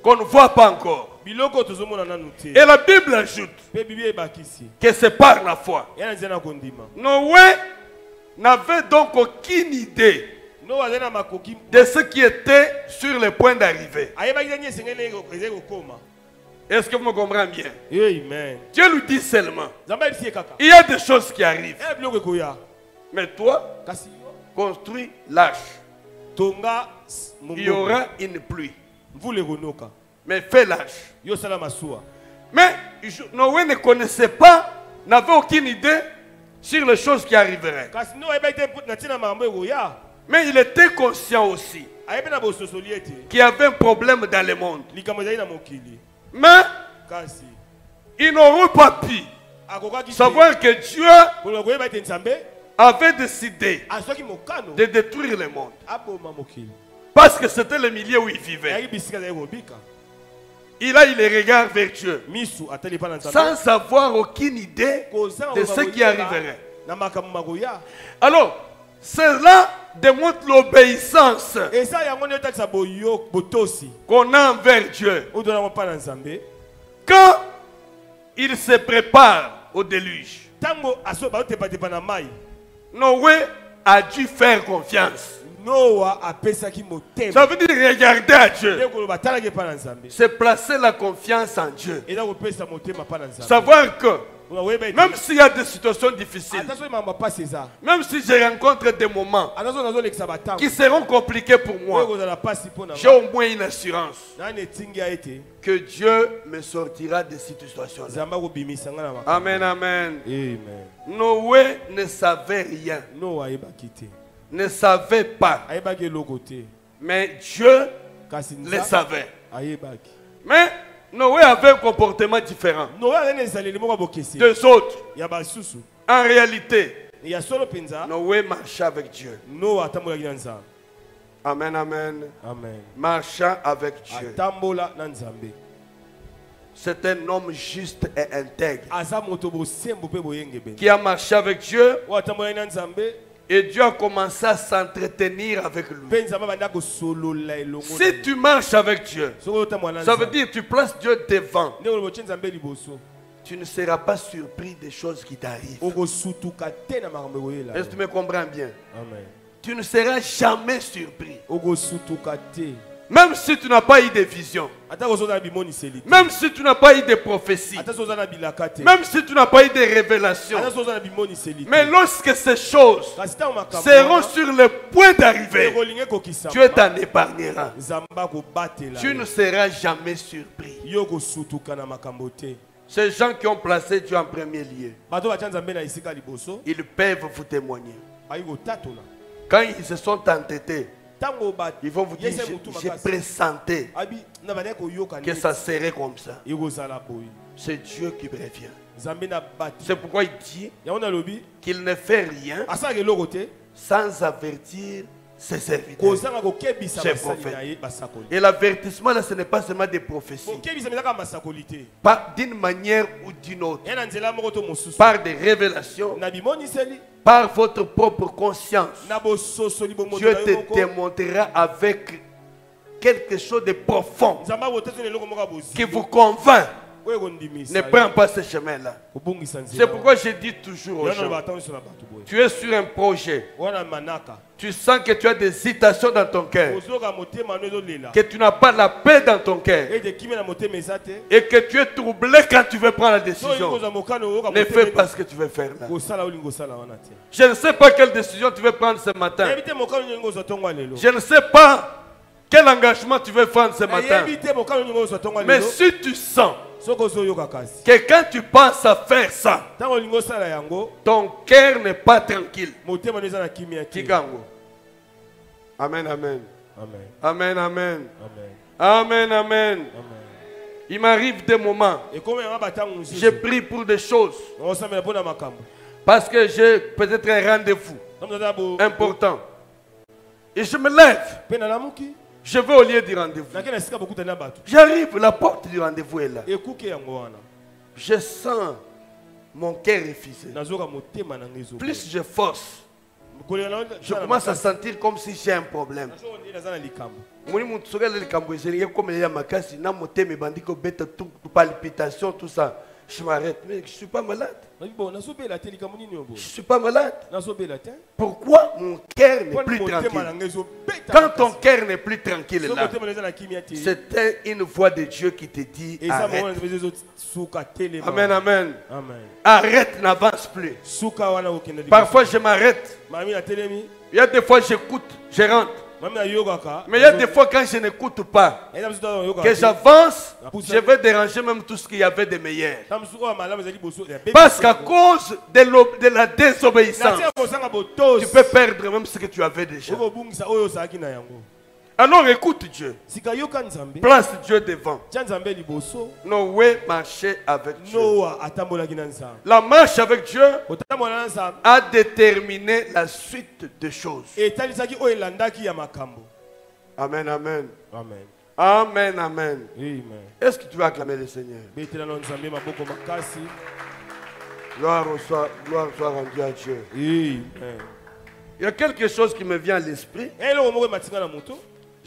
qu'on ne voit pas encore. Et la Bible ajoute que c'est par la foi. Noé n'avait donc aucune idée de ce qui était sur le point d'arriver. Est-ce que vous me comprenez bien? Dieu lui dit seulement, il y a des choses qui arrivent. Mais toi, construis l'arche. Il y aura une pluie. Mais fais l'arche. Mais Noé ne connaissait pas, n'avait aucune idée sur les choses qui arriveraient. Mais il était conscient aussi qu'il y avait un problème dans le monde. Mais il n'aurait pas pu savoir que Dieu avait décidé de détruire le monde. Parce que c'était le milieu où il vivait. Il a eu les regards vers Dieu sans avoir aucune idée de ce qui arriverait. Alors, cela démontre l'obéissance qu'on a envers Dieu. Quand il se prépare au déluge, Noé a dû faire confiance. Ça veut dire regarder à Dieu. C'est placer la confiance en Dieu. Savoir que même s'il y a des situations difficiles, même si je rencontre des moments qui seront compliqués pour moi, j'ai au moins une assurance que Dieu me sortira de cette situation. Amen, amen. Noé ne savait rien, ne savait pas, mais Dieu le savait. Mais Noé avait un comportement différent des autres. En réalité, Noé marchait avec Dieu. Amen, amen. Marchant avec Dieu. C'est un homme juste et intègre qui a marché avec Dieu. Et Dieu a commencé à s'entretenir avec lui. Si tu marches avec Dieu, ça veut dire que tu places Dieu devant. Tu ne seras pas surpris des choses qui t'arrivent. Est-ce que tu me comprends bien? Tu ne seras jamais surpris. Même si tu n'as pas eu de vision, même si tu n'as pas eu de prophétie, même si tu n'as pas eu de révélation, mais lorsque ces choses seront sur le point d'arriver, Dieu t'en épargnera. Tu ne seras jamais surpris. Ces gens qui ont placé Dieu en premier lieu, ils peuvent vous témoigner. Quand ils se sont entêtés, ils vont vous dire, j'ai pressenti que ça serait comme ça. C'est Dieu qui prévient. C'est pourquoi il dit qu'il ne fait rien sans avertir ses serviteurs, ses prophètes. Et l'avertissement là, ce n'est pas seulement des prophéties, pas d'une manière ou d'une autre, par des révélations, par votre propre conscience. Dieu te démontrera avec quelque chose de profond qui vous convainc. Ne prends pas ce chemin-là. C'est pourquoi je dis toujours aux gens, tu es sur un projet, tu sens que tu as des hésitations dans ton cœur, que tu n'as pas la paix dans ton cœur, et que tu es troublé quand tu veux prendre la décision, ne fais pas ce que tu veux faire là. Je ne sais pas quelle décision tu veux prendre ce matin. Je ne sais pas quel engagement tu veux prendre ce matin. Mais si tu sens que quand tu penses à faire ça, ton cœur n'est pas tranquille. Amen, amen. Amen, amen. Amen, amen. Il m'arrive des moments, je prie pour des choses, parce que j'ai peut-être un rendez-vous important. Et je me lève. Je vais au lieu du rendez-vous. J'arrive, la porte du rendez-vous est là. Je sens mon cœur refusé. Plus je force, je commence à sentir comme si j'ai un problème. Palpitation, tout ça. Je m'arrête, mais je ne suis pas malade. Je ne suis pas malade. Pourquoi mon cœur n'est plus tranquille? Quand ton cœur n'est plus tranquille là, c'est une voix de Dieu qui te dit arrête. Amen, amen. Arrête, n'avance plus. Parfois je m'arrête. Il y a des fois j'écoute, je rentre. Mais il y a des fois quand je n'écoute pas, que j'avance, je vais déranger même tout ce qu'il y avait de meilleur. Parce qu'à cause de la désobéissance, tu peux perdre même ce que tu avais déjà. Alors écoute Dieu. Place Dieu devant. Noé marchait avec Dieu. La marche avec Dieu a déterminé la suite des choses. Amen, amen. Amen, amen. Est-ce que tu veux acclamer le Seigneur? Gloire soit rendue à Dieu. Il y a quelque chose qui me vient à l'esprit.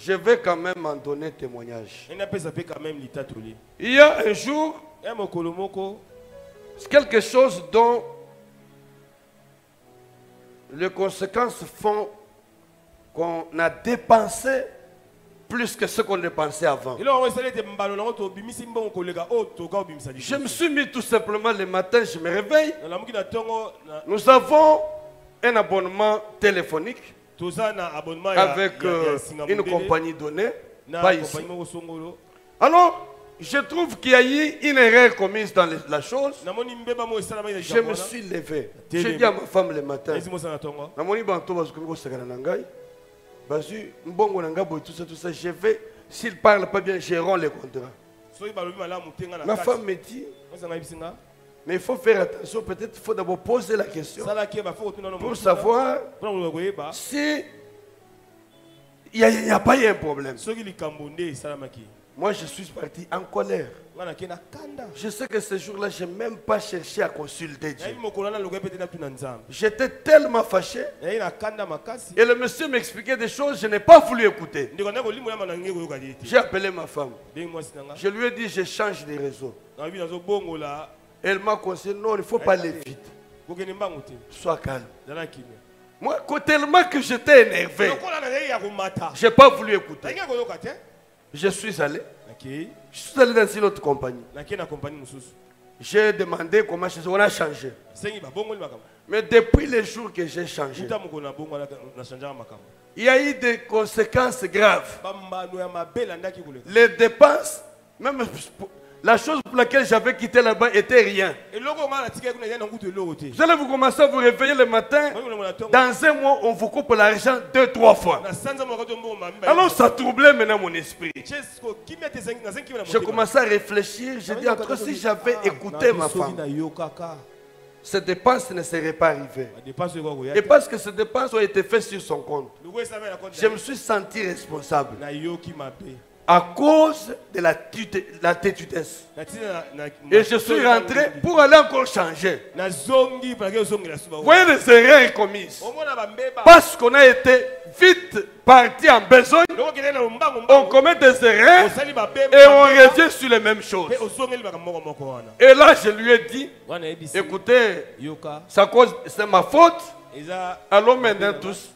Je vais quand même en donner témoignage. Il y a un jour, quelque chose dont les conséquences font qu'on a dépensé plus que ce qu'on dépensait avant. Je me suis mis tout simplement le matin, je me réveille. Nous avons un abonnement téléphonique avec une compagnie donnée, pas ici. Alors, je trouve qu'il y a eu une erreur commise dans la chose. Je me suis levé. Je dis à ma femme le matin, je vais, s'il ne parle pas bien, je romps le contrat. Ma femme me dit, mais il faut faire attention, peut-être qu'il faut d'abord poser la question pour savoir si il n'y a pas eu un problème. Moi, je suis parti en colère. Je sais que ce jour-là, je n'ai même pas cherché à consulter Dieu. J'étais tellement fâché. Et le monsieur m'expliquait des choses, je n'ai pas voulu écouter. J'ai appelé ma femme. Je lui ai dit, je change de réseau. Elle m'a conseillé, non, il ne faut pas aller vite. Sois calme. Moi, tellement que j'étais énervé, je n'ai pas voulu écouter. Je suis allé. Je suis allé dans une autre compagnie. J'ai demandé comment on a changé. Mais depuis les jours que j'ai changé, il y a eu des conséquences graves. Les dépenses, même la chose pour laquelle j'avais quitté là-bas était rien. Vous allez vous commencer à vous réveiller le matin. Dans un mois, on vous coupe l'argent 2-3 fois. Alors ça troublait maintenant mon esprit. Je commençais à réfléchir. J'ai dit encore si j'avais écouté ma femme, ces dépenses ne seraient pas arrivées. Et parce que ces dépenses ont été faites sur son compte, je me suis senti responsable. À cause de la tétutesse. Et je suis rentré pour aller encore changer. Vous voyez les erreurs commises. Parce qu'on a été vite parti en besogne, on commet des erreurs et on revient sur les mêmes choses. Et là, je lui ai dit, écoutez, c'est ma faute. Allons maintenant tous.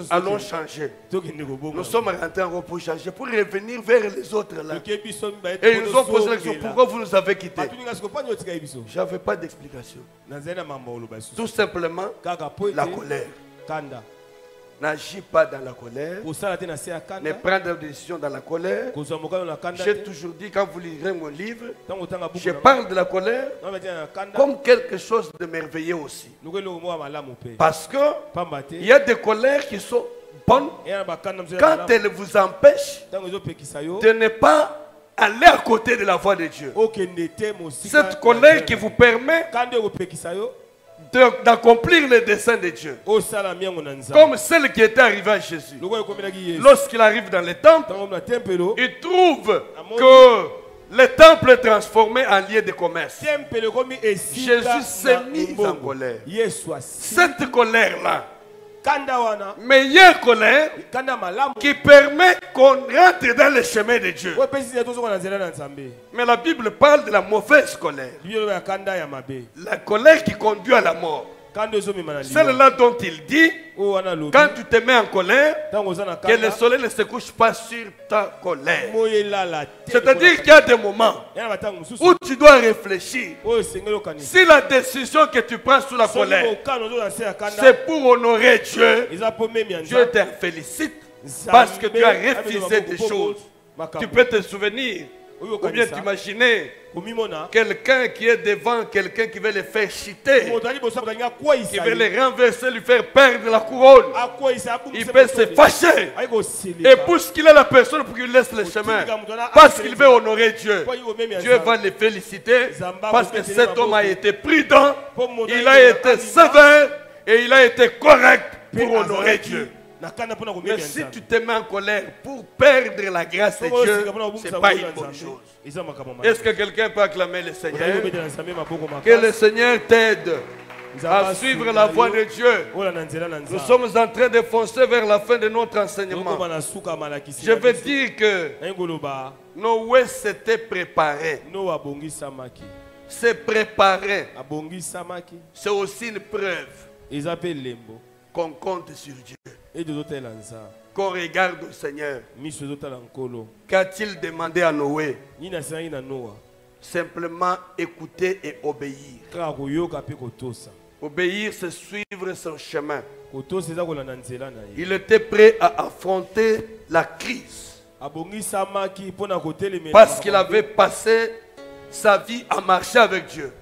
Allons changer. Nous sommes rentrés en repos pour changer, pour revenir vers les autres là. Et ils nous ont posé la question, pourquoi vous nous avez quittés? Je n'avais pas d'explication. Tout simplement, la colère. N'agis pas dans la colère. Ne prends des décisions dans la colère. J'ai toujours dit, quand vous lirez mon livre, je parle de la colère comme quelque chose de merveilleux aussi. Parce que il y a des colères qui sont bonnes quand elles vous empêchent de ne pas aller à côté de la voie de Dieu. Cette colère qui vous permet d'accomplir les desseins de Dieu. Comme celle qui était arrivée à Jésus. Lorsqu'il arrive dans le temple, il trouve que le temple est transformé en lieu de commerce. Jésus s'est mis en colère. Cette colère-là, meilleure colère qui permet qu'on rentre dans le chemin de Dieu. Mais la Bible parle de la mauvaise colère. La colère qui conduit à la mort. Celle-là dont il dit, quand tu te mets en colère, que le soleil ne se couche pas sur ta colère. C'est-à-dire qu'il y a des moments où tu dois réfléchir. Si la décision que tu prends sous la colère, c'est pour honorer Dieu, Dieu te félicite parce que tu as refusé des choses. Tu peux te souvenir ou bien t'imaginer quelqu'un qui est devant quelqu'un qui veut le faire chuter, qui veut le renverser, lui faire perdre la couronne. Il peut se fâcher et bousculer la personne pour qu'il laisse le chemin parce qu'il veut honorer Dieu. Dieu va le féliciter parce que cet homme a été prudent, il a été sévère et il a été correct pour honorer Dieu. Mais si tu te mets en colère pour perdre la grâce de Dieu, ce n'est pas une bonne chose. Est-ce que quelqu'un peut acclamer le Seigneur? Que le Seigneur t'aide à suivre la voie de Dieu. Nous sommes en train de foncer vers la fin de notre enseignement. Je veux dire que Noé s'était préparé. Se préparer, c'est aussi une preuve qu'on compte sur Dieu. Qu'on regarde au Seigneur. Qu'a-t-il demandé à Noé? Simplement écouter et obéir. Obéir, c'est suivre son chemin. Il était prêt à affronter la crise parce qu'il avait passé sa vie à marcher avec Dieu.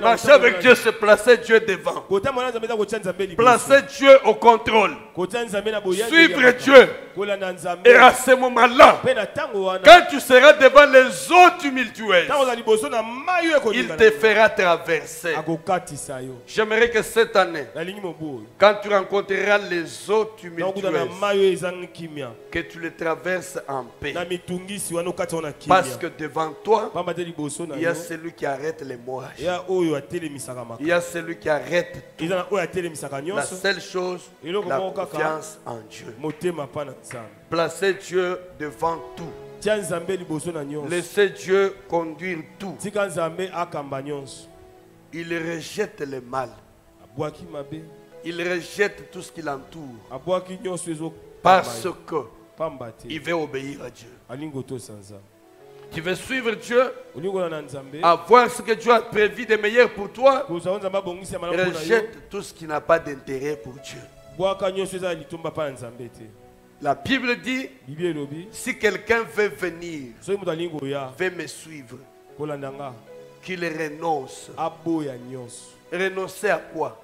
Marcher avec Dieu, c'est placer Dieu devant. Placer Dieu au contrôle. Suivre Dieu. Et à ce moment-là, quand tu seras devant les eaux tumultueuses, il te fera traverser. J'aimerais que cette année, quand tu rencontreras les eaux tumultueuses, que tu les traverses en paix. Parce que devant toi, il y a celui qui arrête les morages. Il y a celui qui arrête tout. La seule chose, la confiance en Dieu. Placez Dieu devant tout. Laissez Dieu conduire tout. Il rejette le mal. Il rejette tout ce qui l'entoure. Parce qu'il veut obéir à Dieu. Tu veux suivre Dieu, avoir ce que Dieu a prévu de meilleur pour toi. Rejette tout ce qui n'a pas d'intérêt pour Dieu. La Bible dit, si quelqu'un veut venir, veut me suivre, qu'il renonce. Renoncer à quoi?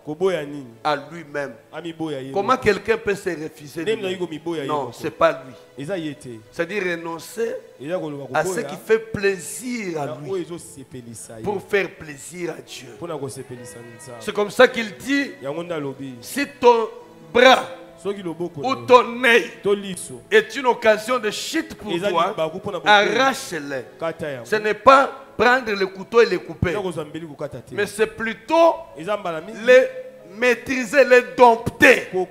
À lui-même. Comment quelqu'un peut se refuser de lui? Non, ce n'est pas lui. C'est-à-dire renoncer à ce qui fait plaisir à lui pour faire plaisir à Dieu. C'est comme ça qu'il dit, si ton bras ou ton œil est une occasion de chute pour toi, arrache-les. Ce n'est pas prendre le couteau et le couper, mais c'est plutôt les maîtriser, les dompter pour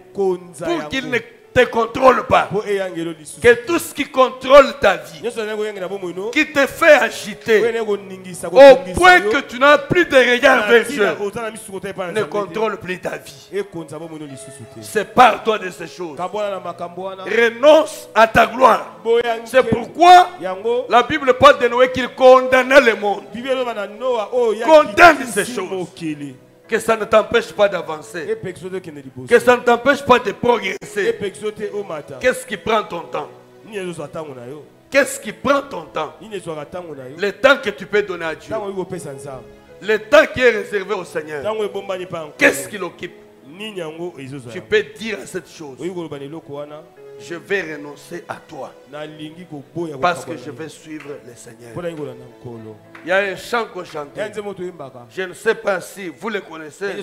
qu'ils ne te contrôle pas. Que tout ce qui contrôle ta vie, qui te fait agiter au point que tu n'as plus de regard vers Dieu, ne contrôle plus ta vie. Sépare-toi de ces choses. Renonce à ta gloire. C'est pourquoi la Bible parle de Noé qu'il condamnait le monde. Condamne ces choses. Que ça ne t'empêche pas d'avancer. Que ça ne t'empêche pas de progresser. Qu'est-ce qui prend ton temps? Qu'est-ce qui prend ton temps? Le temps que tu peux donner à Dieu. Le temps qui est réservé au Seigneur. Qu'est-ce qui l'occupe? Tu peux dire à cette chose, je vais renoncer à toi. Parce que je vais suivre le Seigneur. Il y a un chant qu'on chante. Je ne sais pas si vous le connaissez.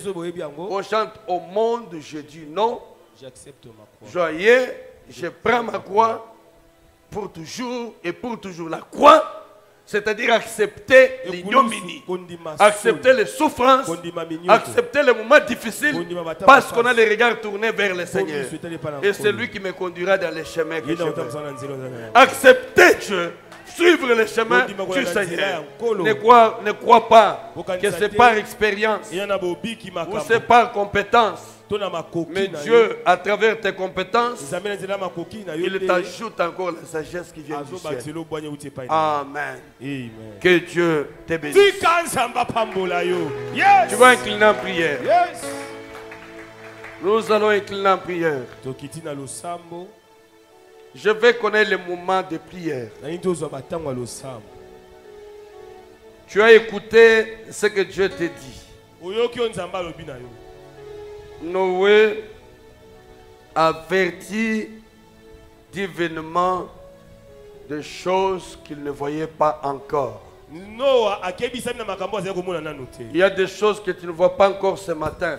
On chante au monde, je dis non. J'accepte ma croix. Joyeux, je prends ma croix pour toujours et pour toujours. La croix, c'est-à-dire accepter l'ignominie, accepter les souffrances, accepter les moments difficiles, parce qu'on a les regards tournés vers le Seigneur. Et c'est lui qui me conduira dans les chemins que je veux. Accepter Dieu, suivre le chemin du Seigneur. Ne crois pas que c'est par expérience ou c'est par compétence. Mais Dieu, à travers tes compétences, il t'ajoute encore la sagesse qui vient du ciel. Amen. Que Dieu te bénisse. Tu vas incliner en prière. Nous allons incliner en prière. Je vais connaître le moment de prière. Tu as écouté ce que Dieu te dit. Noé avertit d'événements, de choses qu'il ne voyait pas encore. Il y a des choses que tu ne vois pas encore ce matin.